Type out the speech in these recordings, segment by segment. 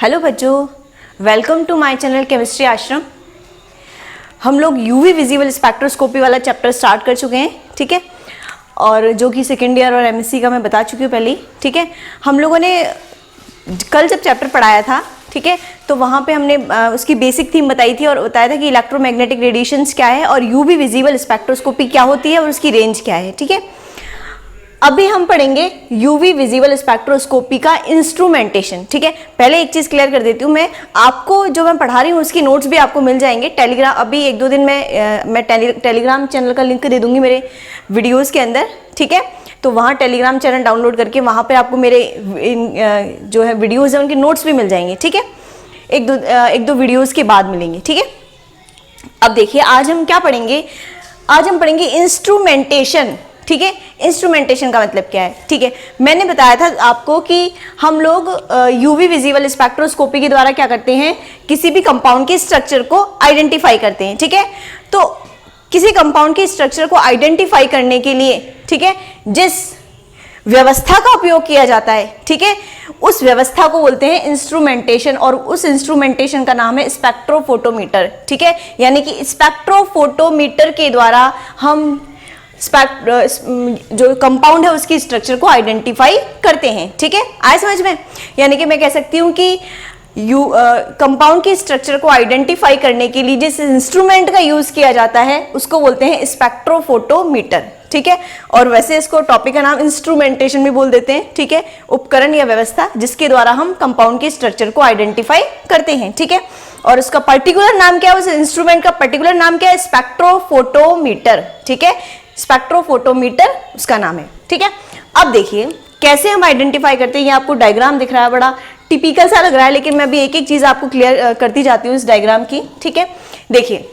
Hello बच्चों, welcome to my channel chemistry Ashram. हम लोग यूवी विजिबल स्पेक्ट्रोस्कोपी वाला चैप्टर स्टार्ट कर चुके हैं, ठीक है। और जो कि सेकेंड ईयर और एमएससी का मैं बता चुकी हूँ पहले ही, ठीक है। हम लोगों ने कल जब चैप्टर पढ़ाया था, ठीक है, तो वहाँ पे हमने उसकी बेसिक थीम बताई थी और बताया था कि इलेक्ट्रोमैग्नेटिक रेडिएशंस क्या है और यूवी विजिबल स्पेक्ट्रोस्कोपी क्या होती है और उसकी रेंज क्या है, ठीक है। अभी हम पढ़ेंगे यूवी विजिबल स्पेक्ट्रोस्कोपी का इंस्ट्रूमेंटेशन, ठीक है। पहले एक चीज क्लियर कर देती हूँ, मैं आपको जो मैं पढ़ा रही हूँ उसकी नोट्स भी आपको मिल जाएंगे टेलीग्राम। अभी एक दो दिन में मैं टेलीग्राम चैनल का लिंक दे दूंगी मेरे वीडियोस के अंदर, ठीक है। तो वहाँ टेलीग्राम चैनल डाउनलोड करके वहाँ पे आपको मेरे जो है वीडियोज है उनके नोट्स भी मिल जाएंगे, ठीक है। एक दो वीडियोज के बाद मिलेंगे, ठीक है। अब देखिए आज हम क्या पढ़ेंगे, आज हम पढ़ेंगे इंस्ट्रूमेंटेशन, ठीक है। इंस्ट्रूमेंटेशन का मतलब क्या है, ठीक है। मैंने बताया था आपको कि हम लोग यूवी विजिबल स्पेक्ट्रोस्कोपी के द्वारा क्या करते हैं, किसी भी कंपाउंड के स्ट्रक्चर को आइडेंटिफाई करते हैं, ठीक है। तो किसी कंपाउंड के स्ट्रक्चर को आइडेंटिफाई करने के लिए, ठीक है, जिस व्यवस्था का उपयोग किया जाता है, ठीक है, उस व्यवस्था को बोलते हैं इंस्ट्रूमेंटेशन और उस इंस्ट्रूमेंटेशन का नाम है स्पेक्ट्रोफोटोमीटर, ठीक है। यानी कि स्पेक्ट्रोफोटोमीटर के द्वारा हम जो कंपाउंड है उसकी स्ट्रक्चर को आइडेंटिफाई करते हैं, ठीक है। आए समझ में? यानी कि मैं कह सकती हूं कि कंपाउंड की स्ट्रक्चर को आइडेंटिफाई करने के लिए जिस इंस्ट्रूमेंट का यूज किया जाता है उसको बोलते हैं स्पेक्ट्रोफोटोमीटर, ठीक है। और वैसे इसको टॉपिक का नाम इंस्ट्रूमेंटेशन भी बोल देते हैं, ठीक है। उपकरण या व्यवस्था जिसके द्वारा हम कंपाउंड के स्ट्रक्चर को आइडेंटिफाई करते हैं, ठीक है। और उसका पर्टिकुलर नाम क्या है, उस इंस्ट्रूमेंट का पर्टिकुलर नाम क्या है, स्पेक्ट्रोफोटोमीटर, ठीक है। स्पेक्ट्रोफोटोमीटर उसका नाम है, ठीक है। अब देखिए कैसे हम आइडेंटिफाई करते हैं। ये आपको डायग्राम दिख रहा है, बड़ा टिपिकल सा लग रहा है, लेकिन मैं भी एक एक चीज आपको क्लियर करती जाती हूँ इस डायग्राम की, ठीक है। देखिए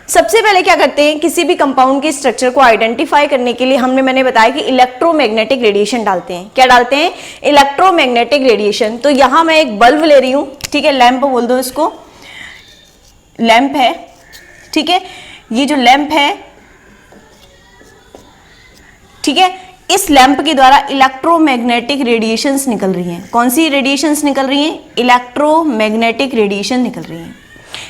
सबसे पहले क्या करते हैं, किसी भी कंपाउंड के स्ट्रक्चर को आइडेंटिफाई करने के लिए मैंने बताया कि इलेक्ट्रोमैग्नेटिक रेडिएशन डालते हैं। क्या डालते हैं? Electromagnetic radiation. तो यहां मैं एक बल्ब ले रही हूं, ठीक है, लैंप बोल दो इसको, लैंप है, ठीक है। ये जो लैंप है, ठीक है, इस लैंप के द्वारा इलेक्ट्रोमैग्नेटिक रेडिएशंस निकल रही हैं। कौन सी रेडिएशंस निकल रही हैं? इलेक्ट्रोमैग्नेटिक रेडिएशन निकल रही हैं।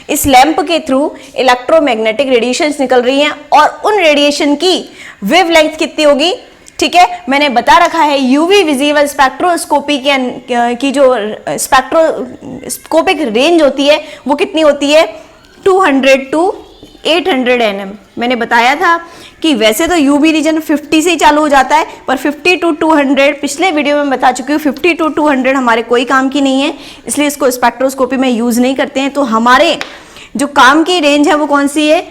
इस लैंप के थ्रू इलेक्ट्रोमैग्नेटिक रेडिएशंस निकल रही हैं और उन रेडिएशन की वेवलेंथ कितनी होगी, ठीक है, मैंने बता रखा है। यूवी विजिबल स्पेक्ट्रोस्कोपी की जो स्पेक्ट्रोस्कोपिक रेंज होती है वो कितनी होती है, 200 to 800 nm। मैंने बताया था कि वैसे तो यूवी रीजन 50 से ही चालू हो जाता है, पर 50 to 200 पिछले वीडियो में बता चुकी हूँ, 50 to 200 हमारे कोई काम की नहीं है, इसलिए इसको स्पेक्ट्रोस्कोपी में यूज नहीं करते हैं। तो हमारे जो काम की रेंज है वो कौन सी है,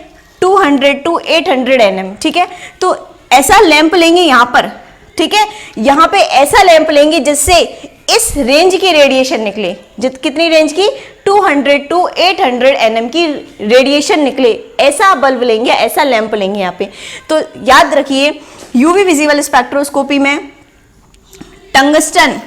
200 to 800 nm, ठीक है। तो ऐसा लैंप लेंगे यहाँ पर, ठीक है, यहाँ पे ऐसा लैंप लेंगे जिससे इस रेंज की रेडिएशन निकले। कितनी रेंज की? 200 to 800 nm की रेडिएशन निकले, ऐसा बल्ब लेंगे, ऐसा लैंप लेंगे यहाँ पे। तो याद रखिए यूवी विजिबल स्पेक्ट्रोस्कोपी में टंगस्टन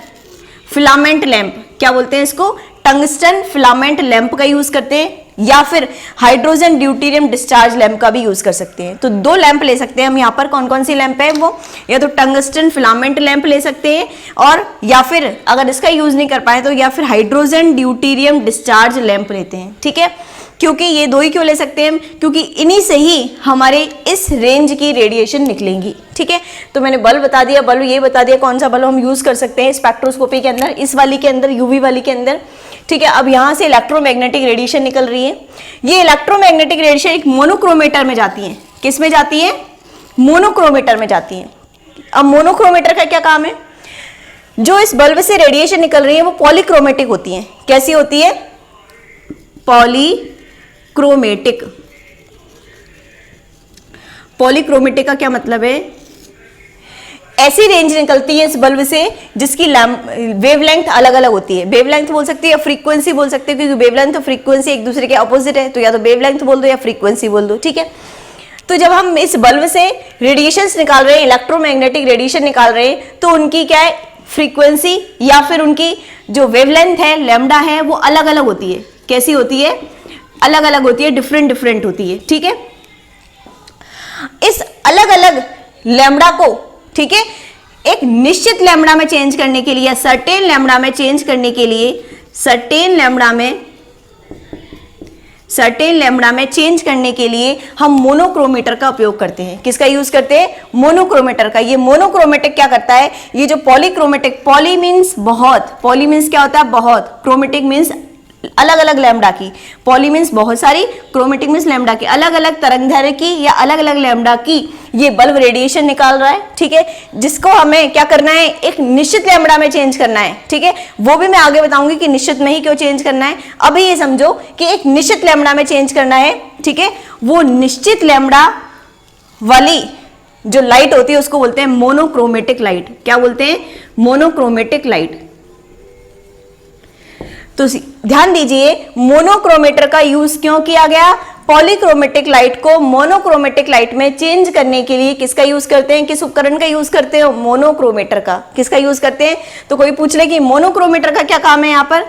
फिलामेंट लैंप, क्या बोलते हैं इसको, टंगस्टन फिलामेंट लैंप का यूज करते हैं, या फिर हाइड्रोजन ड्यूटेरियम डिस्चार्ज लैंप का भी यूज कर सकते हैं। तो दो लैंप ले सकते हैं हम यहाँ पर। कौन कौन सी लैंप है वो? या तो टंगस्टन फिलामेंट लैंप ले सकते हैं, और या फिर अगर इसका यूज नहीं कर पाए तो या फिर हाइड्रोजन ड्यूटेरियम डिस्चार्ज लैंप लेते हैं, ठीक है। क्योंकि ये दो ही क्यों ले सकते हैं, क्योंकि इन्हीं से ही हमारे इस रेंज की रेडिएशन निकलेंगी, ठीक है। तो मैंने बल्ब बता दिया, बल्ब ये बता दिया कौन सा बल्ब हम यूज कर सकते हैं स्पेक्ट्रोस्कोपी के अंदर, इस वाली के अंदर, यूवी वाली के अंदर, ठीक है। अब यहाँ से इलेक्ट्रोमैग्नेटिक रेडिएशन निकल रही है। ये इलेक्ट्रोमैग्नेटिक रेडिएशन एक मोनोक्रोमेटर में जाती है। किस में जाती है? मोनोक्रोमेटर में जाती है। अब मोनोक्रोमेटर का क्या काम है? जो इस बल्ब से रेडिएशन निकल रही है वो पॉलीक्रोमेटिक होती है। कैसी होती है? पॉलीक्रोमेटिक। पॉलीक्रोमेटिक का क्या मतलब है? ऐसी रेंज निकलती है इस बल्ब से जिसकी वेवलेंथ अलग अलग होती है। वेवलेंथ बोल सकते हैं या फ्रीक्वेंसी बोल सकते हैं, क्योंकि वेवलेंथ और फ्रीक्वेंसी एक दूसरे के अपोजिट है, तो या तो वेवलेंथ बोल दो या फ्रीक्वेंसी बोल दो, ठीक है। तो जब हम इस बल्ब से रेडिएशंस निकाल रहे हैं, इलेक्ट्रोमैग्नेटिक रेडिएशन निकाल रहे हैं, तो उनकी क्या है, फ्रीक्वेंसी या फिर उनकी जो वेवलेंथ है, लैम्डा है, वो अलग अलग होती है। कैसी होती है? अलग अलग होती है, डिफरेंट होती है, ठीक है। इस अलग अलग लैम्डा को, ठीक है, एक निश्चित लैम्बडा में चेंज करने के लिए, सर्टेन लैम्बडा में चेंज करने के लिए, सर्टेन लैम्बडा में चेंज करने के लिए हम मोनोक्रोमीटर का उपयोग करते हैं। किसका यूज करते हैं? मोनोक्रोमीटर का। ये मोनोक्रोमेटिक क्या करता है? ये जो पॉलीक्रोमेटिक, पॉली मीन्स बहुत, पॉली मीन्स क्या होता है? बहुत, क्रोमेटिक मीन्स अलग अलग लैम्बडा की, पॉली मीन्स बहुत सारी, क्रोमेटिक मीन्स लैम्बडा की, अलग अलग तरंगदैर्घ्य की या अलग अलग लैम्बडा की ये बल्ब रेडिएशन निकाल रहा है, ठीक है, जिसको हमें क्या करना है? एक निश्चित लैम्बडा में चेंज करना है, ठीक है। वो भी मैं आगे बताऊंगी कि निश्चित में ही क्यों चेंज करना है। अभी ये समझो कि एक निश्चित लैम्बडा में चेंज करना है, ठीक है। वो निश्चित लैम्बडा वाली जो लाइट होती है उसको बोलते हैं मोनोक्रोमेटिक लाइट। क्या बोलते हैं? Monochromatic light. तो ध्यान दीजिए, मोनोक्रोमेटर का यूज क्यों किया गया? पॉलीक्रोमेटिक लाइट को मोनोक्रोमेटिक लाइट में चेंज करने के लिए किसका यूज करते हैं? किस उपकरण का यूज करते हैं? मोनोक्रोमेटर का। किसका यूज करते हैं? तो कोई पूछ ले कि मोनोक्रोमेटर का क्या काम है यहाँ पर?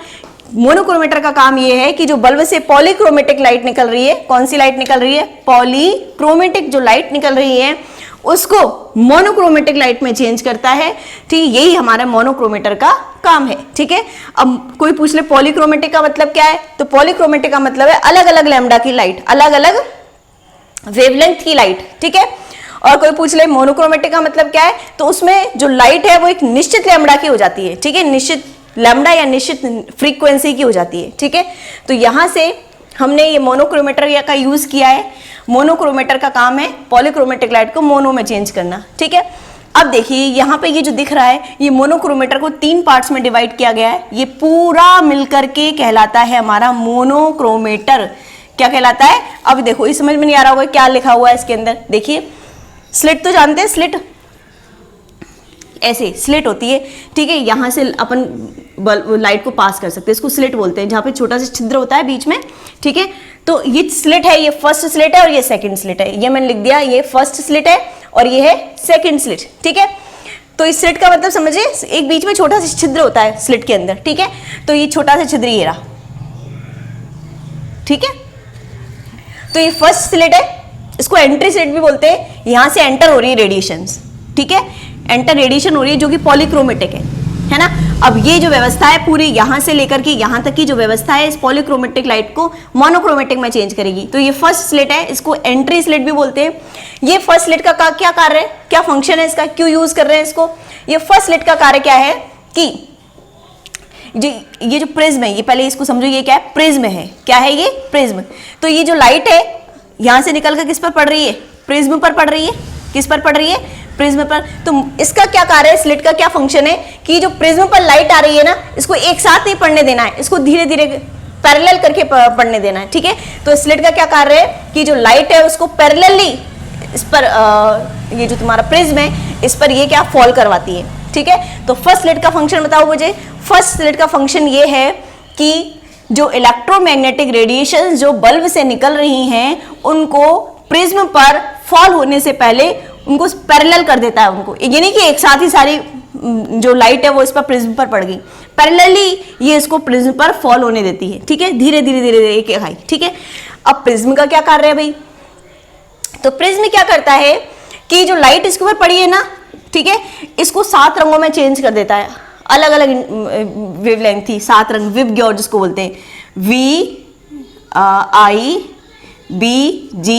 मोनोक्रोमेटर का काम यह है कि जो बल्ब से पॉलीक्रोमेटिक लाइट निकल रही है, कौन सी लाइट निकल रही है? पॉलीक्रोमेटिक जो लाइट निकल रही है उसको मोनोक्रोमेटिक लाइट में चेंज करता है, ठीक। यही हमारा मोनोक्रोमेटर का काम है, ठीक है। अब कोई पूछ ले पॉलीक्रोमेटिक का मतलब क्या है? तो पॉलीक्रोमेटिक का मतलब है अलग अलग लैम्बडा की लाइट, अलग अलग वेवलेंथ की लाइट, ठीक है। और कोई पूछ ले मोनोक्रोमेटिक का मतलब क्या है? तो उसमें जो लाइट है वो एक निश्चित लैम्बडा की हो जाती है, ठीक है, निश्चित लैम्बडा या निश्चित फ्रीक्वेंसी की हो जाती है, ठीक है। तो यहां से हमने ये मोनोक्रोमेटर का यूज किया है। मोनोक्रोमेटर का काम है पॉलीक्रोमेटिक लाइट को मोनो में चेंज करना, ठीक है। अब देखिए यहाँ पे ये जो दिख रहा है, ये मोनोक्रोमेटर को 3 पार्ट्स में डिवाइड किया गया है। ये पूरा मिलकर के कहलाता है हमारा मोनोक्रोमेटर। क्या कहलाता है? अब देखो, इस समझ में नहीं आ रहा होगा क्या लिखा हुआ है इसके अंदर। देखिए, स्लिट तो जानते हैं, स्लिट ऐसे स्लिट होती है, ठीक है। यहां से अपन लाइट को पास कर सकते हैं, इसको स्लिट बोलते हैं, जहां पे छोटा सा छिद्र होता है बीच में, ठीक है। तो ये स्लिट है, ये फर्स्ट स्लिट है और ये सेकंड स्लिट है। ये मैंने लिख दिया, ये फर्स्ट स्लिट है और ये है सेकंड स्लिट, ठीक है। तो इस स्लिट का मतलब समझिए, एक बीच में छोटा सा छिद्र होता है स्लिट के अंदर, ठीक है। तो ये छोटा सा छिद्र ये रहा, ठीक है। तो ये फर्स्ट स्लिट है, इसको एंट्री स्लिट भी बोलते हैं। यहां से एंटर हो रही है रेडिएशन, ठीक है, एंटर रेडिएशन हो रही है जो कि पॉलीक्रोमेटिक है ना। अब ये जो व्यवस्था है पूरी यहां से लेकर के यहां तक की जो व्यवस्था है इस पॉलीक्रोमेटिक लाइट को मोनोक्रोमेटिक में चेंज करेगी। तो ये फर्स्ट स्लिट है, इसको एंट्री स्लिट भी बोलते हैं। ये फर्स्ट स्लिट का क्या कार्य है, क्या फंक्शन है इसका, क्यों यूज कर रहे हैं इसको? ये फर्स्ट स्लिट का कार्य क्या है कि ये जो प्रिज्म है, ये पहले इसको समझो, ये क्या है? प्रिज्म है। क्या है ये? प्रिज्म। तो ये जो लाइट है यहां से निकल कर किस पर पड़ रही है? प्रिज्म पर पड़ रही है। किस पर पड़ रही है? प्रिज्म पर। तो इसका क्या कार्य है, स्लिट का क्या फंक्शन है कि जो प्रिज्म पर लाइट आ रही है ना, इसको एक साथ नहीं पड़ने देना है, इसको धीरे धीरे पैरेलल करके पड़ने देना है, ठीक है। तो स्लिट का क्या कार्य है कि जो लाइट है उसको पैरेलली इस पर ये जो तुम्हारा प्रिज्म है इस पर ये क्या फॉल करवाती है, ठीक है। तो फर्स्ट स्लिट का फंक्शन बताओ मुझे। फर्स्ट स्लिट का फंक्शन ये है कि जो इलेक्ट्रोमैग्नेटिक रेडिएशन जो बल्ब से निकल रही हैं उनको प्रिज्म पर फॉल होने से पहले उनको पैरेलल कर देता है उनको। ये नहीं कि एक साथ ही सारी जो लाइट है वो इस पर प्रिज्म पर पड़ गई, पैरेलली ये इसको प्रिज्म पर फॉल होने देती है, ठीक है, धीरे धीरे धीरे धीरे एक आई, ठीक है। अब प्रिज्म का क्या कार्य है भाई? तो प्रिज्म क्या करता है कि जो लाइट इसके ऊपर पड़ी है ना, ठीक है, इसको 7 रंगों में चेंज कर देता है। अलग अलग वेवलेंथ थी, 7 रंग, विबग्योर जिसको बोलते हैं, VI B G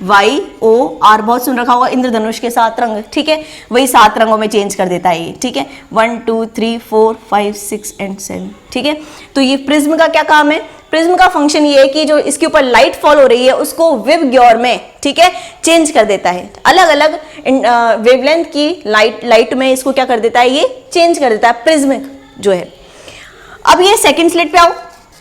Y O R, बहुत सुन रखा होगा, इंद्रधनुष के 7 रंग, ठीक है, वही 7 रंगों में चेंज कर देता है ये, ठीक है, 1 2 3 4 5 6 and 7, ठीक है। तो ये प्रिज्म का क्या काम है? प्रिज्म का फंक्शन ये है कि जो इसके ऊपर लाइट फॉल हो रही है उसको विबग्योर में, ठीक है, चेंज कर देता है। अलग अलग वेवलेंथ की लाइट में इसको क्या कर देता है? ये चेंज कर देता है प्रिज्म जो है। अब ये सेकंड स्लिट पे आओ,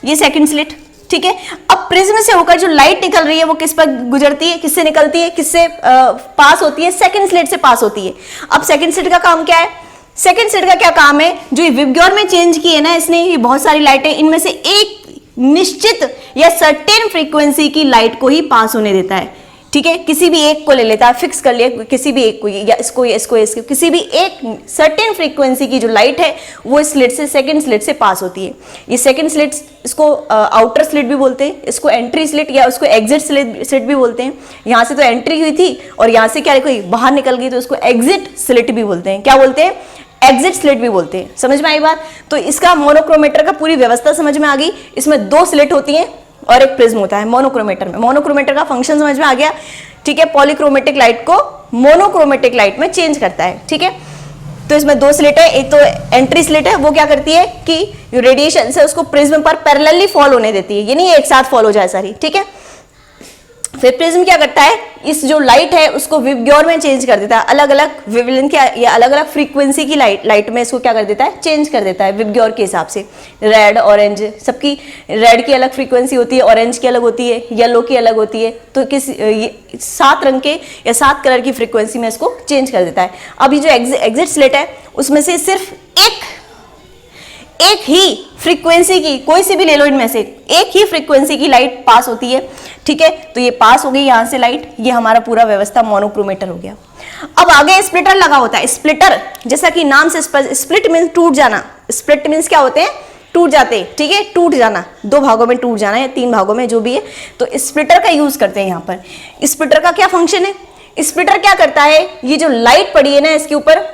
ये सेकंड स्लिट, ठीक है। अब प्रिज्म से होकर जो लाइट निकल रही है वो किस पर गुजरती है, किससे निकलती है, किससे पास होती है? सेकंड स्लिट से पास होती है। अब सेकंड स्लिट का काम क्या है? सेकंड स्लिट का क्या काम है? जो ये विबग्योर में चेंज की है ना इसने, ये बहुत सारी लाइटें, इनमें से एक निश्चित या सर्टेन फ्रीक्वेंसी की लाइट को ही पास होने देता है। ठीक है, किसी भी एक को ले लेता है, फिक्स कर लिया किसी भी एक को, या इसको किसी भी एक सर्टेन फ्रीक्वेंसी की जो लाइट है वो इस स्लिट से, सेकंड स्लिट से पास होती है। ये सेकंड स्लिट, इसको आउटर स्लिट भी बोलते हैं, इसको एंट्री स्लिट या उसको एग्जिट स्लिट भी बोलते हैं। यहाँ से तो एंट्री हुई थी और यहाँ से क्या कोई बाहर निकल गई तो उसको एग्जिट स्लिट भी बोलते हैं। क्या बोलते हैं? एग्जिट स्लिट भी बोलते हैं। समझ में आई बात? तो इसका मोनोक्रोमेटर का पूरी व्यवस्था समझ में आ गई। इसमें 2 स्लिट होती हैं और एक प्रिज्म होता है मोनोक्रोमेटर में। मोनोक्रोमेटर का फंक्शन समझ में आ गया, ठीक है। पॉलीक्रोमेटिक लाइट को मोनोक्रोमेटिक लाइट में चेंज करता है, ठीक है। तो इसमें 2 स्लिट है, एक तो एंट्री स्लिट है, वो क्या करती है कि रेडिएशन से उसको प्रिज्म पर पैरेलली फॉल होने देती है, ये नहीं एक साथ फॉल हो जाए सारी, ठीक है। फिर प्रिज्म क्या करता है, इस जो लाइट है उसको विबग्योर में चेंज कर देता है, अलग अलग वेवलेंथ या अलग अलग फ्रीक्वेंसी की लाइट में इसको क्या कर देता है, चेंज कर देता है विबग्योर के हिसाब से। रेड, ऑरेंज, सबकी रेड की अलग फ्रीक्वेंसी होती है, ऑरेंज की अलग होती है, येलो की अलग होती है। तो किस 7 रंग के या 7 कलर की फ्रीक्वेंसी में इसको चेंज कर देता है। अब ये जो एग्जिट स्लिट है उसमें से सिर्फ एक ही फ्रीक्वेंसी की, कोई सी भी ले लो इनमें से, एक ही फ्रीक्वेंसी की लाइट पास होती है, ठीक है। तो ये पास हो गई यहां से लाइट, ये हमारा पूरा व्यवस्था मोनोक्रोमेटर हो गया। अब आगे स्प्लिटर लगा होता है। स्प्लिटर जैसा कि नाम से, स्प्लिट मींस टूट जाना। स्प्लिट मींस क्या होते हैं? टूट जाते, ठीक है, टूट जाना, 2 भागों में टूट जाना या 3 भागों में, जो भी है। तो स्प्लिटर का यूज करते हैं यहाँ पर। स्प्लिटर का क्या फंक्शन है? स्प्लिटर क्या करता है, ये जो लाइट पड़ी है ना इसके ऊपर,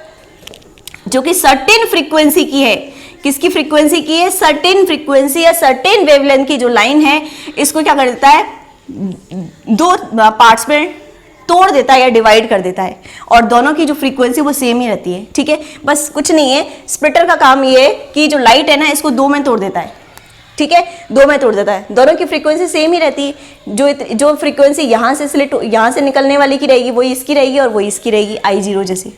जो कि सर्टेन फ्रीक्वेंसी की है, किसकी फ्रीक्वेंसी की है? सर्टेन फ्रीक्वेंसी या सर्टेन वेवलेंथ की जो लाइन है, इसको क्या कर देता है, 2 पार्ट्स में तोड़ देता है या डिवाइड कर देता है, और दोनों की जो फ्रीक्वेंसी वो सेम ही रहती है, ठीक है। बस कुछ नहीं है, स्प्लिटर का काम ये है कि जो लाइट है ना इसको 2 में तोड़ देता है, ठीक है, 2 में तोड़ देता है। दोनों की फ्रीक्वेंसी सेम ही रहती है। जो फ्रीक्वेंसी यहाँ से यहाँ से निकलने वाली की रहेगी वही इसकी रहेगी, और वही इसकी रहेगी I0 जैसी,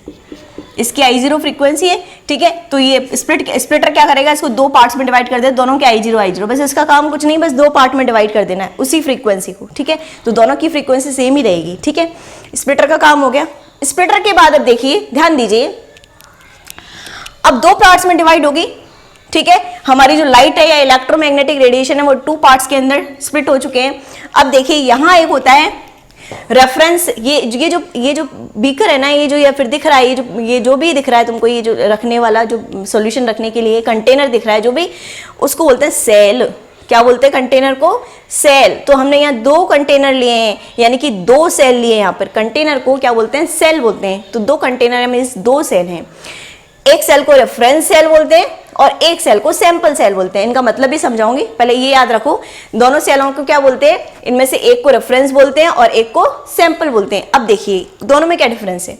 इसकी I0 फ्रीक्वेंसी है, ठीक है। तो ये स्प्लिटर क्या करेगा, इसको 2 पार्ट्स में डिवाइड कर दे, दोनों के I0, बस इसका काम कुछ नहीं, बस 2 पार्ट में डिवाइड कर देना है उसी फ्रीक्वेंसी को, ठीक है। तो दोनों की फ्रीक्वेंसी सेम ही रहेगी, ठीक है। स्प्लिटर का काम हो गया। स्प्लिटर के बाद अब देखिए, ध्यान दीजिए, अब 2 पार्ट्स में डिवाइड होगी, ठीक है। हमारी जो लाइट है या इलेक्ट्रोमैग्नेटिक रेडिएशन है वो 2 पार्ट्स के अंदर स्प्लिट हो चुके हैं। अब देखिए यहाँ एक होता है रेफरेंस, ये जो बीकर है ना, ये जो या फिर दिख रहा है, ये जो भी दिख रहा है तुमको, ये जो रखने वाला, जो सॉल्यूशन रखने के लिए कंटेनर दिख रहा है, जो भी, उसको बोलते हैं सेल। क्या बोलते हैं कंटेनर को? सेल। तो हमने यहाँ 2 कंटेनर लिए हैं, यानी कि 2 सेल लिए यहाँ पर। कंटेनर को क्या बोलते हैं? सेल बोलते हैं। तो 2 कंटेनर में 2 सेल हैं। एक सेल को रेफरेंस सेल बोलते हैं और एक सेल को सैंपल सेल बोलते हैं। इनका मतलब भी समझाऊंगी, पहले ये याद रखो, दोनों सेलों को क्या बोलते हैं? इनमें से एक को रेफरेंस बोलते हैं और एक को सैंपल बोलते हैं। अब देखिए दोनों में क्या डिफरेंस है।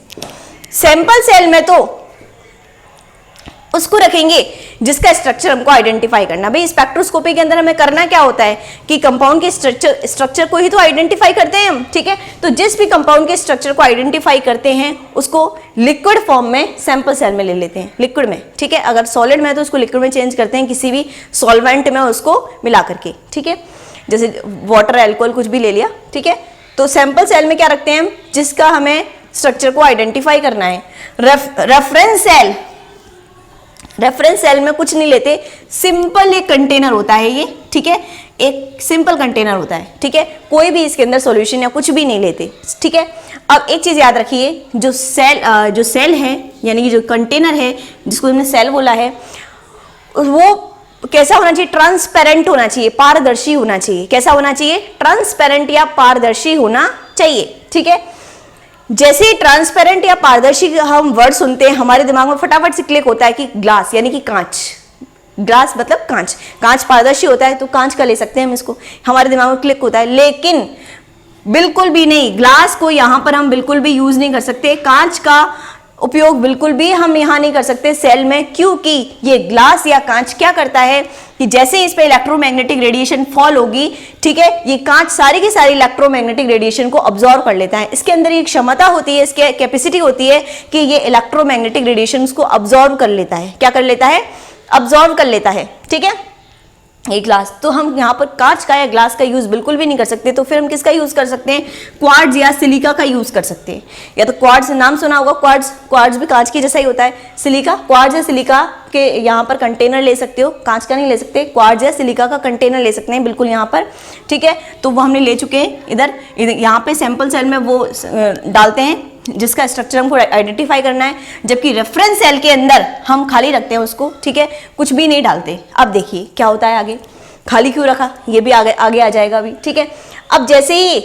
सैंपल सेल में तो उसको रखेंगे जिसका स्ट्रक्चर हमको आइडेंटिफाई करना। भाई स्पेक्ट्रोस्कोपी के अंदर हमें करना क्या होता है कि कंपाउंड के स्ट्रक्चर को ही तो आइडेंटिफाई करते हैं हम, ठीक है। तो जिस भी कंपाउंड के स्ट्रक्चर को आइडेंटिफाई करते हैं उसको लिक्विड फॉर्म में सैंपल सेल में ले लेते हैं, लिक्विड में, ठीक है। अगर सॉलिड में है तो उसको लिक्विड में चेंज करते हैं, किसी भी सॉल्वेंट में उसको मिला करके, ठीक है। जैसे वाटर, अल्कोहल कुछ भी ले लिया, ठीक है। तो सैंपल सेल में क्या रखते हैं हम? जिसका हमें स्ट्रक्चर को आइडेंटिफाई करना है। रेफरेंस सेल में कुछ नहीं लेते, सिंपल एक कंटेनर होता है ये, ठीक है, एक सिंपल कंटेनर होता है, ठीक है। कोई भी इसके अंदर सॉल्यूशन या कुछ भी नहीं लेते, ठीक है। अब एक चीज याद रखिए, जो सेल है यानी कि जो कंटेनर है जिसको हमने सेल बोला है, वो कैसा होना चाहिए? ट्रांसपेरेंट होना चाहिए, पारदर्शी होना चाहिए। कैसा होना चाहिए? ट्रांसपेरेंट या पारदर्शी होना चाहिए, ठीक है। जैसे ही ट्रांसपेरेंट या पारदर्शी हम वर्ड सुनते हैं हमारे दिमाग में फटाफट से क्लिक होता है कि ग्लास, यानी कि कांच। ग्लास मतलब कांच, कांच पारदर्शी होता है तो कांच का ले सकते हैं हम, इसको हमारे दिमाग में क्लिक होता है। लेकिन बिल्कुल भी नहीं, ग्लास को यहां पर हम बिल्कुल भी यूज नहीं कर सकते, कांच का उपयोग बिल्कुल भी हम यहां नहीं कर सकते सेल में, क्योंकि ये ग्लास या कांच क्या करता है कि जैसे इस पे इलेक्ट्रोमैग्नेटिक रेडिएशन फॉल होगी, ठीक है, ये कांच सारी की सारी इलेक्ट्रोमैग्नेटिक रेडिएशन को अब्सॉर्ब कर लेता है। इसके अंदर एक क्षमता होती है, इसके कैपेसिटी होती है कि ये इलेक्ट्रोमैग्नेटिक रेडिएशन को अब्सॉर्ब कर लेता है। क्या कर लेता है? अब्सॉर्ब कर लेता है, ठीक है। एक ग्लास, तो हम यहाँ पर कांच का या ग्लास का यूज बिल्कुल भी नहीं कर सकते। तो फिर हम किसका यूज कर सकते हैं? क्वार्ट्ज या सिलिका का यूज कर सकते हैं। या तो क्वार्ट्ज, नाम सुना होगा क्वार्ट्ज, क्वार्ट्ज भी कांच की जैसा ही होता है। सिलिका, क्वार्ट्ज या सिलिका के यहाँ पर कंटेनर ले सकते हो, कांच का नहीं ले सकते, क्वार्ट्ज या सिलिका का कंटेनर ले सकते हैं बिल्कुल यहाँ पर, ठीक है। तो वो हमने ले चुके हैं। इधर यहाँ पे सैंपल सेल में वो डालते हैं जिसका स्ट्रक्चर हमको आइडेंटिफाई करना है, जबकि रेफरेंस सेल के अंदर हम खाली रखते हैं उसको, ठीक है, कुछ भी नहीं डालते। अब देखिए क्या होता है आगे, खाली क्यों रखा, ये भी आगे आ जाएगा अभी, ठीक है। अब जैसे ही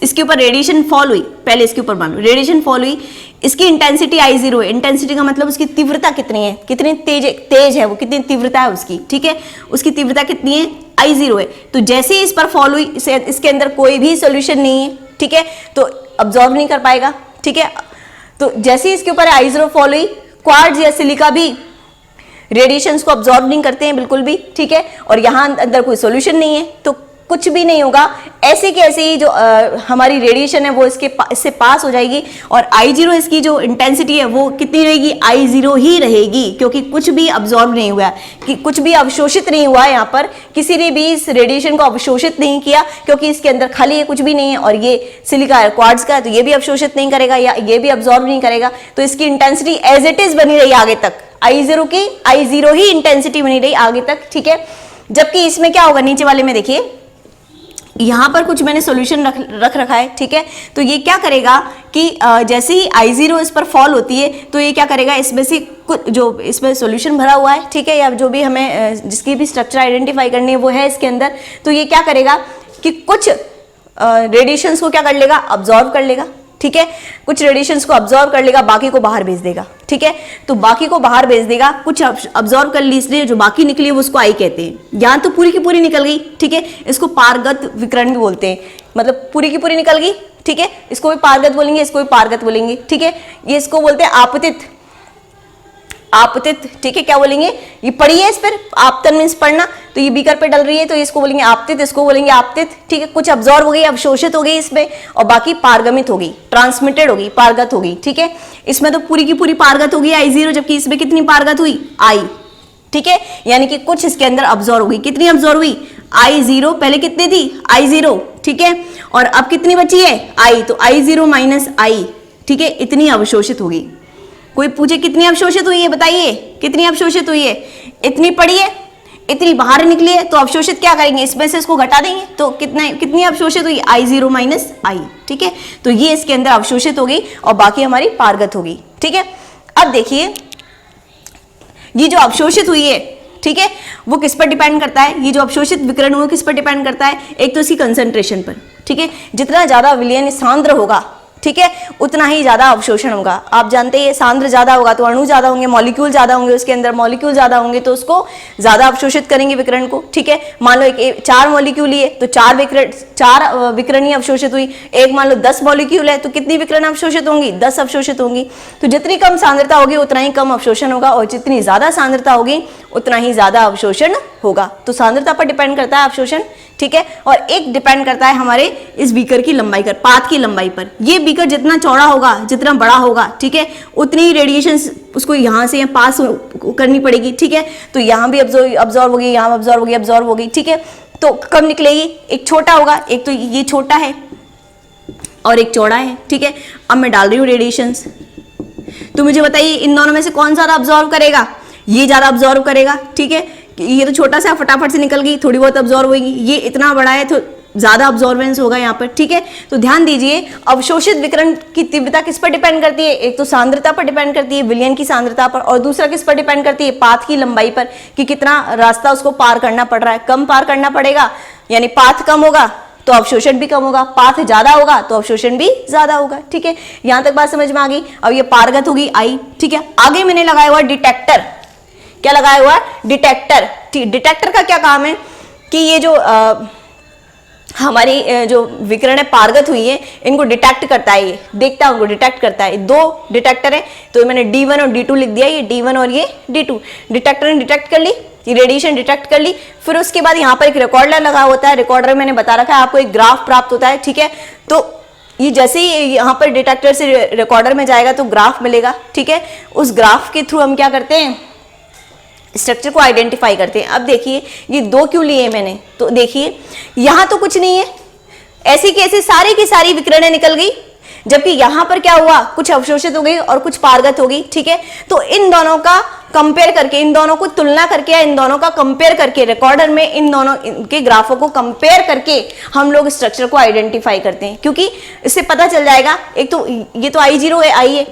इसके ऊपर रेडिएशन फॉल हुई, पहले इसके ऊपर मान लो रेडिएशन फॉल हुई, इसकी इंटेंसिटी I0 है। इंटेंसिटी का मतलब उसकी तीव्रता कितनी है, कितनी तेज है वो, कितनी तीव्रता है उसकी, ठीक है, उसकी तीव्रता कितनी है, I0 है। तो जैसे ही इस पर फॉल हुई, इसके अंदर कोई भी सोल्यूशन नहीं है, ठीक है, तो अब्जॉर्ब नहीं कर पाएगा, ठीक है। तो जैसे ही इसके ऊपर I0 फॉल हुई, क्वार्ट्ज या सिलिका भी रेडिएशंस को अब्जॉर्ब नहीं करते हैं बिल्कुल भी, ठीक है, और यहाँ अंदर कोई सॉल्यूशन नहीं है, तो कुछ भी नहीं होगा। ऐसे के ऐसे ही जो हमारी रेडिएशन है वो इससे पास हो जाएगी, और I0 इसकी जो इंटेंसिटी है वो कितनी रहेगी, I0 ही रहेगी, क्योंकि कुछ भी अब्जॉर्ब नहीं हुआ, कि कुछ भी अवशोषित नहीं हुआ है। यहाँ पर किसी ने भी इस रेडिएशन को अवशोषित नहीं किया, क्योंकि इसके अंदर खाली है, कुछ भी नहीं है, और ये सिलिका है, क्वार्ट्ज का है, तो ये भी अवशोषित नहीं करेगा या ये भी अब्जॉर्ब नहीं करेगा। तो इसकी इंटेंसिटी एज इट इज बनी रही आगे तक, I0 ही इंटेंसिटी बनी रही आगे तक, ठीक है। जबकि इसमें क्या होगा, नीचे वाले में देखिए, यहाँ पर कुछ मैंने सॉल्यूशन रख रखा है, ठीक है। तो ये क्या करेगा कि जैसे ही I0 इस पर फॉल होती है, तो ये क्या करेगा, इसमें से कुछ जो इसमें सॉल्यूशन भरा हुआ है, ठीक है, या जो भी हमें जिसकी भी स्ट्रक्चर आइडेंटिफाई करनी है वो है इसके अंदर, तो ये क्या करेगा कि कुछ रेडिएशंस को क्या कर लेगा, अब्जॉर्ब कर लेगा, ठीक है, कुछ रेडिएशंस को अब्जॉर्ब कर लेगा, बाकी को बाहर भेज देगा, ठीक है। तो बाकी को बाहर भेज देगा, कुछ अब्जॉर्ब कर ली इसलिए जो बाकी निकली है वो उसको आई कहते हैं। यहाँ तो पूरी की पूरी निकल गई, ठीक है, इसको पारगत विकिरण भी बोलते हैं, मतलब पूरी की पूरी निकल गई, ठीक है, इसको भी पारगत बोलेंगे, इसको भी पारगत बोलेंगे, ठीक है। ये इसको बोलते हैं आपतित, आपतित, ठीक है, क्या बोलेंगे, ये पढ़िए इस पर, आपतन मीन्स पढ़ना, तो ये बीकर पे डल रही है तो इसको बोलेंगे आपतित, इसको बोलेंगे आपतित, ठीक है। कुछ अब्जॉर्ब हो गई, अवशोषित हो गई इसमें, और बाकी पारगमित हो गई, ट्रांसमिटेड हो गई, पारगत हो गई, ठीक है। इसमें तो पूरी की पूरी पारगत हो गई I0, जबकि इसमें कितनी पारगत हुई, I, ठीक है, यानी कि कुछ इसके अंदर अब्जॉर्ब हो गई। कितनी अब्जॉर्ब हुई, I0, पहले कितनी थी, I0, ठीक है, और अब कितनी बची है, I, तो I0 माइनस I, ठीक है, इतनी अवशोषित होगी। कोई पूछे कितनी अवशोषित हुई है, बताइए कितनी अवशोषित हुई है, इतनी पड़ी है, इतनी बाहर निकली है, तो अवशोषित क्या करेंगे, इसमें से इसको घटा देंगे, तो कितनी अवशोषित हुई, I0 माइनस I, ठीक है। तो ये इसके अंदर अवशोषित हो गई और बाकी हमारी पारगत होगी, ठीक है। अब देखिए ये जो अवशोषित हुई है, ठीक है, वो किस पर डिपेंड करता है, ये जो अवशोषित विकिरण वो किस पर डिपेंड करता है, एक तो इसकी कंसंट्रेशन पर, ठीक है, जितना ज्यादा विलयन सांद्र होगा, ठीक है, उतना ही ज्यादा अवशोषण होगा। आप जानते हैं सांद्र ज्यादा होगा तो अणु ज्यादा होंगे, मॉलिक्यूल ज्यादा होंगे, उसके अंदर मॉलिक्यूल ज्यादा होंगे तो उसको ज्यादा अवशोषित करेंगे विकिरण को, ठीक है। मान लो 4 मॉलिक्यूल है तो 4 विकिरण ही अवशोषित हुई, एक मान लो 10 मॉलिक्यूल है तो कितनी विकिरण अवशोषित होंगी, 10 अवशोषित होंगी। तो जितनी कम सांद्रता होगी उतना ही कम अवशोषण होगा, और जितनी ज्यादा सांद्रता होगी उतना ही ज्यादा अवशोषण होगा। तो सांद्रता पर डिपेंड करता है अवशोषण, ठीक है। और एक डिपेंड करता है हमारे इस बीकर की लंबाई पर, पाथ की लंबाई पर। ये बीकर जितना चौड़ा होगा, जितना बड़ा होगा, ठीक है, उतनी ही रेडिएशन उसको यहाँ से यहाँ पास करनी पड़ेगी, ठीक है। तो यहाँ भी अब्जॉर्ब होगी, यहाँ अब्जॉर्ब होगी, ठीक है। तो कब निकलेगी, एक छोटा होगा, एक तो ये छोटा है और एक चौड़ा है, ठीक है। अब मैं डाल रही हूँ रेडिएशंस, तो मुझे बताइए इन दोनों में से कौन ज्यादा अब्जॉर्ब करेगा, ये ज्यादा अब्जॉर्ब करेगा, ठीक है। ये तो छोटा सा फटाफट से निकल गई, थोड़ी बहुत अब्जॉर्ब होगी, ये इतना बड़ा है तो ज्यादा अब्जॉर्बेंस होगा यहाँ पर, ठीक है। तो ध्यान दीजिए अवशोषित विकिरण की तीव्रता किस पर डिपेंड करती है, एक तो सांद्रता पर डिपेंड करती है, विलयन की सांद्रता पर, और दूसरा किस पर डिपेंड करती है, पाथ की लंबाई पर, कि कितना रास्ता उसको पार करना पड़ रहा है। कम पार करना पड़ेगा यानी पाथ कम होगा तो अवशोषण भी कम होगा, पाथ ज्यादा होगा तो अवशोषण भी ज्यादा होगा, ठीक है। यहां तक बात समझ में आ गई। अब ये पारगत होगी I, ठीक है। आगे मैंने लगाया हुआ डिटेक्टर, क्या लगाया हुआ है, डिटेक्टर। डिटेक्टर का क्या काम है कि ये जो हमारी जो विकिरण है पारगत हुई है इनको डिटेक्ट करता है, ये देखता है उनको, डिटेक्ट करता है। 2 डिटेक्टर है तो मैंने D1 और D2 लिख दिया, ये D1 और ये D2। डिटेक्टर ने डिटेक्ट कर ली, ये रेडिएशन डिटेक्ट कर ली, फिर उसके बाद यहाँ पर एक रिकॉर्डर लगा होता है। रिकॉर्डर मैंने बता रखा है आपको, एक ग्राफ प्राप्त होता है, ठीक है। तो ये जैसे ही यहाँ पर डिटेक्टर से रिकॉर्डर में जाएगा तो ग्राफ मिलेगा, ठीक है। उस ग्राफ के थ्रू हम क्या करते हैं, स्ट्रक्चर को आइडेंटिफाई करते हैं। अब देखिए ये 2 क्यों लिए मैंने, तो देखिए यहां तो कुछ नहीं है, ऐसी की ऐसी सारी की सारी विकिरणें निकल गई, जबकि यहां पर क्या हुआ, कुछ अवशोषित हो गई और कुछ पारगत हो गई। ठीक है, तो इन दोनों का कंपेयर करके, इन दोनों को तुलना करके या इन दोनों का कंपेयर करके, रिकॉर्डर में इन दोनों के ग्राफों को कंपेयर करके हम लोग स्ट्रक्चर को आइडेंटिफाई करते हैं, क्योंकि इससे पता चल जाएगा, एक तो ये तो I0 है, आई है,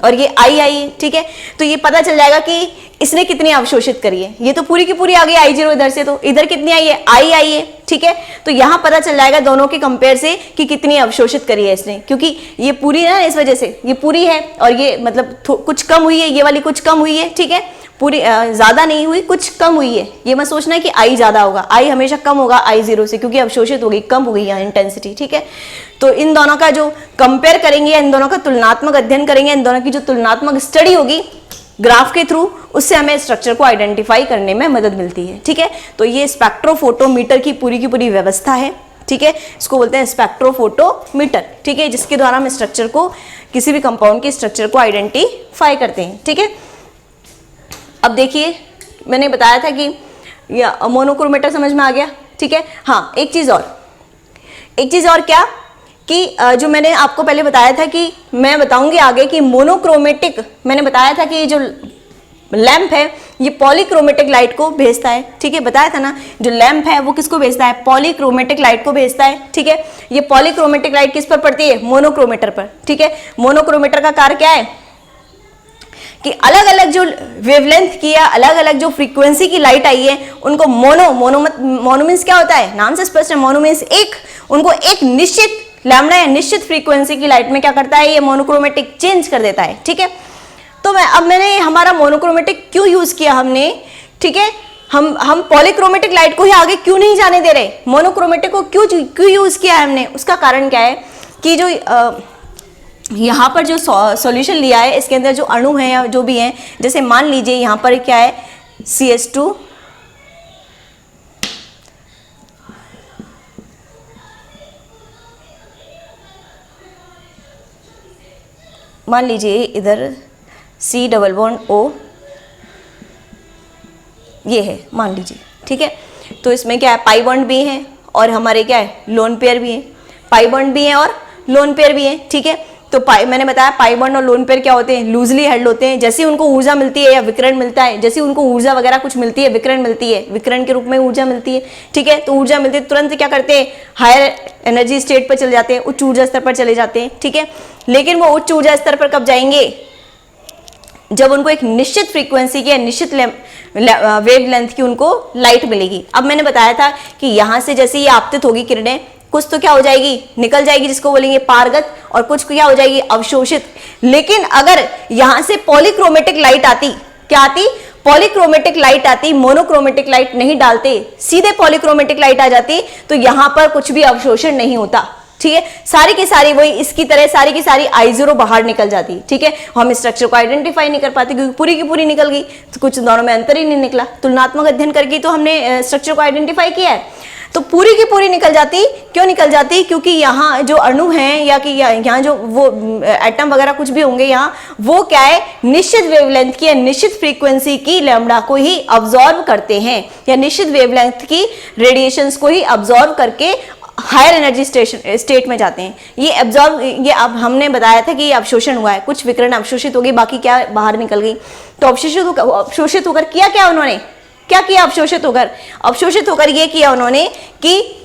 और ये आई है। ठीक है, तो ये पता चल जाएगा कि इसने कितनी अवशोषित करी है। ये तो पूरी की पूरी आ गई I0 इधर से, तो इधर कितनी आई है, आई है। ठीक है, तो यहां पता चल जाएगा दोनों के कंपेयर से कि कितनी अवशोषित करी है इसने, क्योंकि ये पूरी ना, इस वजह से ये पूरी है और ये मतलब कुछ कम हुई है, ये वाली कुछ कम हुई है। ठीक है, पूरी ज्यादा नहीं हुई, कुछ कम हुई है। ये मत सोचना है कि आई ज्यादा होगा, आई हमेशा कम होगा I0 से, क्योंकि अवशोषित हो गई, कम हो गई यहाँ इंटेंसिटी। ठीक है, तो इन दोनों का जो कंपेयर करेंगे, इन दोनों का तुलनात्मक अध्ययन करेंगे, इन दोनों की जो तुलनात्मक स्टडी होगी ग्राफ के थ्रू, उससे हमें स्ट्रक्चर को आइडेंटिफाई करने में मदद मिलती है। ठीक है, तो ये स्पेक्ट्रोफोटोमीटर की पूरी व्यवस्था है। ठीक है, इसको बोलते हैं स्पेक्ट्रोफोटोमीटर। ठीक है, जिसके द्वारा हम स्ट्रक्चर को, किसी भी कंपाउंड के स्ट्रक्चर को आइडेंटिफाई करते हैं। ठीक है, अब देखिए मैंने बताया था कि मोनोक्रोमेटर समझ में आ गया। ठीक है, हाँ एक चीज और क्या कि जो मैंने आपको पहले बताया था कि मैं बताऊंगी आगे कि मोनोक्रोमेटिक, मैंने बताया था कि ये जो लैंप है ये पॉलीक्रोमेटिक लाइट को भेजता है। ठीक है, बताया था ना, जो लैंप है वो किसको भेजता है, पॉलीक्रोमेटिक लाइट को भेजता है। ठीक है, ये पॉलीक्रोमेटिक लाइट किस पर पड़ती है, मोनोक्रोमेटर पर। ठीक है, मोनोक्रोमेटर का कार्य क्या है कि अलग अलग जो वेवलेंथ की या अलग अलग जो फ्रीक्वेंसी की लाइट आई है उनको मोनो मीन्स क्या होता है, नाम से स्पष्ट है, मोनो मीन्स एक, उनको एक निश्चित लैम्डा या निश्चित फ्रीक्वेंसी की लाइट में क्या करता है, ये मोनोक्रोमेटिक चेंज कर देता है। ठीक है, तो मैंने हमारा मोनोक्रोमेटिक क्यों यूज किया हमने। ठीक है, हम पॉलीक्रोमेटिक लाइट को ही आगे क्यों नहीं जाने दे रहे, मोनोक्रोमेटिक को क्यों यूज किया है हमने। उसका कारण क्या है कि जो यहाँ पर जो सॉल्यूशन लिया है इसके अंदर जो अणु हैं या जो भी हैं, जैसे मान लीजिए यहाँ पर क्या है CH2, मान लीजिए इधर C+O ये है, मान लीजिए। ठीक है, तो इसमें क्या है, पाई बॉन्ड भी है और हमारे क्या है, लोन पेयर भी है, पाई बॉन्ड भी है और लोन पेयर भी है। ठीक है, तो मैंने बताया पाई बॉन्ड और लोन पेयर क्या होते हैं, लूजली हेल्ड होते हैं। जैसे उनको ऊर्जा मिलती है या विकिरण मिलता है, जैसे उनको ऊर्जा वगैरह कुछ मिलती है, विकिरण मिलती है, विकिरण के रूप में ऊर्जा मिलती है। ठीक है, तो ऊर्जा मिलती है तुरंत क्या करते हैं, हायर एनर्जी स्टेट पर चले जाते हैं, उच्च ऊर्जा स्तर पर चले जाते हैं। ठीक है, लेकिन वो उच्च ऊर्जा स्तर पर कब जाएंगे, जब उनको एक निश्चित फ्रीक्वेंसी की या निश्चित वेवलेंथ की उनको लाइट मिलेगी। अब मैंने बताया था कि यहां से जैसे ये आपतित होगी किरणें, कुछ तो क्या हो जाएगी, निकल जाएगी, जिसको बोलेंगे पारगत, और कुछ क्या हो जाएगी, अवशोषित। लेकिन अगर यहां से पॉलीक्रोमेटिक लाइट आती, क्या आती, पॉलीक्रोमेटिक लाइट आती, मोनोक्रोमेटिक लाइट नहीं डालते, सीधे पॉलीक्रोमेटिक लाइट आ जाती, तो यहां पर कुछ भी अवशोषण नहीं होता। ठीक है, सारी की सारी वही इसकी तरह सारी की सारी I0 बाहर निकल जाती। ठीक है, हम स्ट्रक्चर को आइडेंटिफाई नहीं कर पाते क्योंकि पूरी की पूरी निकल गई, तो कुछ दोनों में अंतर ही नहीं निकला। तुलनात्मक अध्ययन करके तो हमने स्ट्रक्चर को आइडेंटिफाई किया है, तो पूरी की पूरी निकल जाती। क्यों निकल जाती, क्योंकि यहाँ जो अणु हैं या कि यहाँ जो वो एटम वगैरह कुछ भी होंगे यहाँ, वो क्या है, निश्चित वेवलेंथ की या निश्चित फ्रीक्वेंसी की लैम्डा को ही अब्सॉर्ब करते हैं, या निश्चित वेवलेंथ की रेडिएशंस को ही अब्सॉर्ब करके हायर एनर्जी स्टेट में जाते हैं। ये एब्जॉर्ब, ये अब हमने बताया था कि ये अवशोषण हुआ है, कुछ विकिरण अवशोषित हो गई, बाकी क्या बाहर निकल गई। तो अवशोषित होकर किया क्या उन्होंने, क्या किया अवशोषित होकर ये किया उन्होंने कि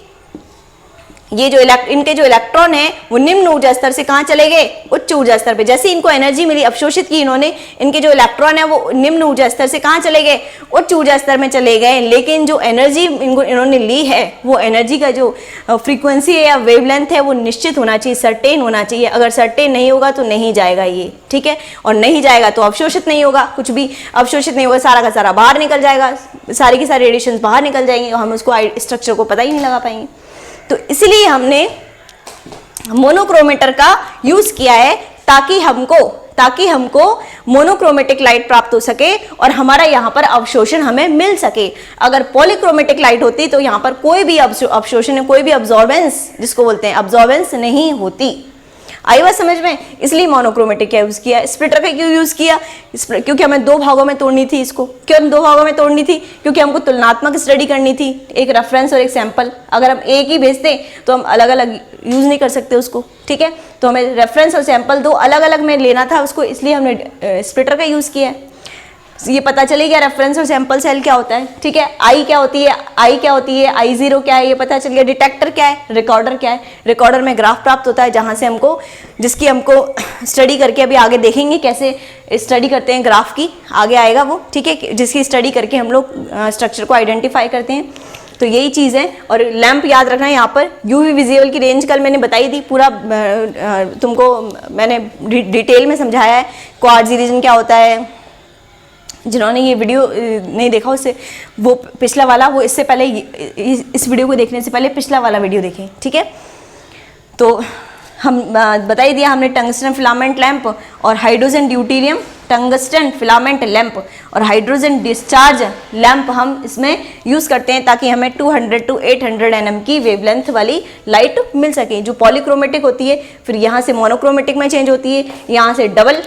ये जो इनके जो इलेक्ट्रॉन है वो निम्न ऊर्जा स्तर से कहां चले गए, उच्च ऊर्जा स्तर पे। जैसे इनको एनर्जी मिली, अवशोषित की इन्होंने, इनके जो इलेक्ट्रॉन है वो निम्न ऊर्जा स्तर से कहां चले गए, उच्च ऊर्जा स्तर में चले गए। लेकिन जो एनर्जी इन्होंने ली है, वो एनर्जी का जो फ्रीक्वेंसी है या वेवलेंथ है वो निश्चित होना चाहिए, सर्टेन होना चाहिए। अगर सर्टेन नहीं होगा तो नहीं जाएगा ये। ठीक है, और नहीं जाएगा तो अवशोषित नहीं होगा, कुछ भी अवशोषित नहीं होगा, सारा का सारा बाहर निकल जाएगा, सारी की सारी रेडिएशन बाहर निकल जाएंगे, हम उसको स्ट्रक्चर को पता ही नहीं लगा पाएंगे। तो इसलिए हमने मोनोक्रोमेटर का यूज किया है ताकि हमको मोनोक्रोमेटिक लाइट प्राप्त हो सके और हमारा यहाँ पर अवशोषण हमें मिल सके। अगर पॉलीक्रोमेटिक लाइट होती तो यहाँ पर कोई भी अवशोषण, कोई भी अब्जॉर्बेंस, जिसको बोलते हैं अब्जॉर्बेंस, नहीं होती। आई बात समझ में? इसलिए मोनोक्रोमेटिक का यूज किया। स्प्लिटर का क्यों यूज किया? क्योंकि हमें दो भागों में तोड़नी थी इसको। क्यों दो भागों में तोड़नी थी? क्योंकि हमको तुलनात्मक स्टडी करनी थी, एक रेफरेंस और एक सैंपल। अगर हम एक ही भेजते तो हम अलग अलग यूज नहीं कर सकते उसको, ठीक है। तो हमें रेफरेंस और सैंपल दो अलग अलग में लेना था उसको, इसलिए हमने स्प्लिटर का यूज किया है। ये पता चले गया रेफरेंस और सैंपल सेल क्या होता है, ठीक है। आई क्या होती है, I0 क्या है, ये पता चल गया। डिटेक्टर क्या है, रिकॉर्डर क्या है। रिकॉर्डर में ग्राफ प्राप्त होता है जहां से जिसकी हमको स्टडी करके अभी आगे देखेंगे कैसे स्टडी करते हैं ग्राफ की, आगे आएगा वो, ठीक है। जिसकी स्टडी करके हम लोग स्ट्रक्चर को आइडेंटिफाई करते हैं। तो यही चीज़ है। और लैंप याद रखना है, यहाँ पर यूवी विजिबल की रेंज कल मैंने बताई थी, पूरा तुमको मैंने डिटेल में समझाया है। क्वार्ट्ज रीजन क्या होता है, जिन्होंने ये वीडियो नहीं देखा उससे वो पिछला वाला, वो इससे पहले इस वीडियो को देखने से पहले पिछला वाला वीडियो देखें, ठीक है। तो हम बता ही दिया हमने टंगस्टन फिलामेंट लैंप और hydrogen deuterium tungsten filament lamp और हाइड्रोजन डिस्चार्ज लैंप हम इसमें यूज़ करते हैं ताकि हमें 200 to 800 nm की वेवलेंथ वाली लाइट मिल सके, जो पॉलीक्रोमेटिक होती है। फिर यहाँ से मोनोक्रोमेटिक में चेंज होती है, यहाँ से डबल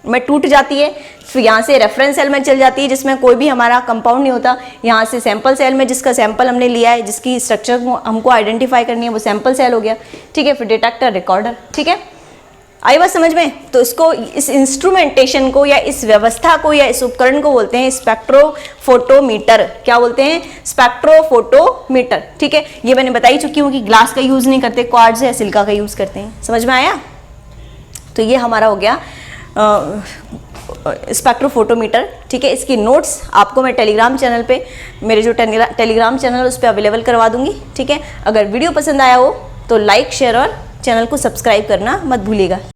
में टूट जाती है, फिर यहाँ से रेफरेंस सेल में चल जाती है जिसमें कोई भी हमारा कंपाउंड नहीं होता। यहाँ से सैंपल सेल में जिसका सैंपल हमने लिया है, जिसकी स्ट्रक्चर को हमको आइडेंटिफाई करनी है, वो सैंपल सेल हो गया, ठीक है। फिर डिटेक्टर, रिकॉर्डर, ठीक है। आई बात समझ में? तो इसको, इस इंस्ट्रूमेंटेशन को या इस व्यवस्था को या इस उपकरण को बोलते हैं स्पेक्ट्रोफोटोमीटर। क्या बोलते हैं? स्पेक्ट्रोफोटोमीटर, ठीक है। ये मैंने बता ही चुकी हूँ कि ग्लास का यूज नहीं करते, क्वार्ट्ज या सिलिका का यूज करते हैं। समझ में आया? तो ये हमारा हो गया स्पेक्ट्रोफोटोमीटर, ठीक है। इसकी नोट्स आपको मैं टेलीग्राम चैनल पे, मेरे जो टेलीग्राम चैनल है उस पर अवेलेबल करवा दूंगी, ठीक है। अगर वीडियो पसंद आया हो तो लाइक, शेयर और चैनल को सब्सक्राइब करना मत भूलिएगा।